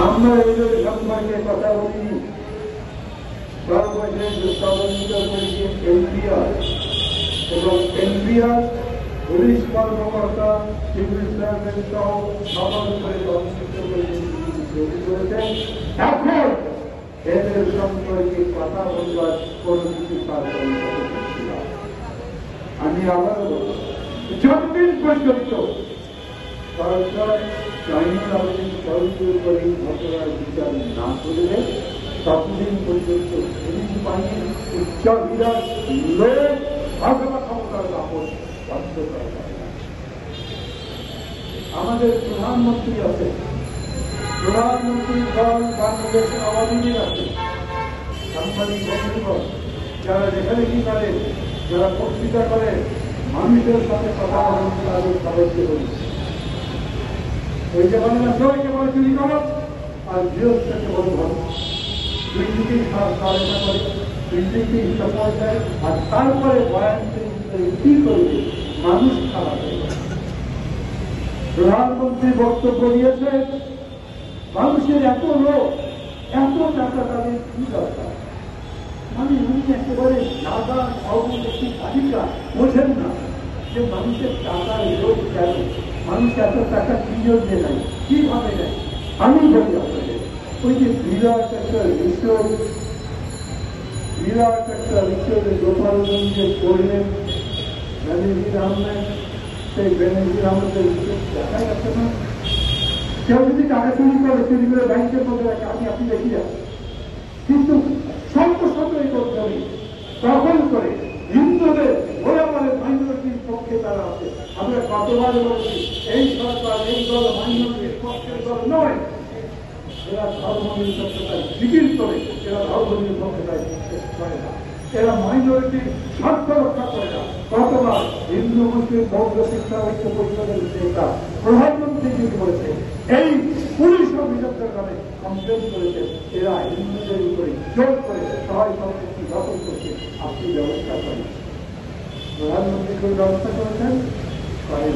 আমরা এদের সম্পর্কে কথা বলি সর্বশেষ সমন্বিত করেছে এনপিআর এবং এনপিআর পুলিশ কর্মকর্তা সিভিল সার্ভেন্ট সহ সকল করে সংযুক্ত করেছেন। এখন এদের সম্পর্কে কথা বলবার কোন কিছু আমি আবারও বলব, যতদিন পর্যন্ত সরকার আইনের আবেদন সরকার করে ঘটনার বিচার না করবে ততদিন পর্যন্ত পুলিশ বাহিনীর উচ্চাভিলাষ লোক ভাগবা ক্ষমতার দাপট বন্ধ করা যাবে না। আমাদের প্রধানমন্ত্রী আছে, প্রধানমন্ত্রী দল বাংলাদেশ আওয়ামী লীগ আছে, সাংবাদিক বন্ধুগণ যারা লেখালেখি করে, যারা বক্তৃতা করে, মানুষের সাথে কথা বলেন, তাদের সবাইকে বলি ওই যে বলে না সবাইকে বলে চুরি করো আর গৃহস্থকে বলে ভালো, দুই দিকেই সহায়তা করে, দুই দিকেই সাপোর্ট দেয়, আর তারপরে বয়ান কি করবে মানুষ খারাপ হয়ে যায়। প্রধানমন্ত্রী বক্তব্য দিয়েছে, মানুষের এত লোক, এত টাকা তাদের কি দরকার, মানে উনি একেবারে নাগা একটি তালিকা বোঝেন না যে মানুষের টাকার লোক কেন, মানুষ এত টাকা কি জন্য নেয়, কিভাবে নেয়। আমি বলি আপনাদের ওই যে বিরাট একটা গোপালগঞ্জে করলেন বেনজির আহমেদ, সেই বেনজির আহমেদের দেখা যাচ্ছে না। কেউ যদি টাকা চুরি করে ব্যাংকের মধ্যে রাখে, আপনি দেখি যান, কিন্তু শত শত একর জমি দখল করে হিন্দুদের ওরা বলে মাইনরিটির পক্ষে তারা আছে। আমরা কতবার বলছি এই সরকার এই দল মাইনরিটির পক্ষের দল নয়, এরা ধর্মনিরপেক্ষতায় জিকির করে, এরা ধর্মনিরপেক্ষতায় বিশ্বাস করে না, এরা মাইনরিটির স্বার্থ রক্ষা করে না। কতবার হিন্দু মুসলিম বৌদ্ধ শিক্ষা ঐক্য পরিষদের নেতা প্রধানমন্ত্রী কি করেছে, এই পুলিশ অভিযোগের নামে কমপ্লেন করেছে, এরা হিন্দুদের উপরে জোর করে সহায় সম্পত্তি দখল করছে, আপনি ব্যবস্থা করেন। প্রধানমন্ত্রী ব্যবস্থা করেছেন, করেন।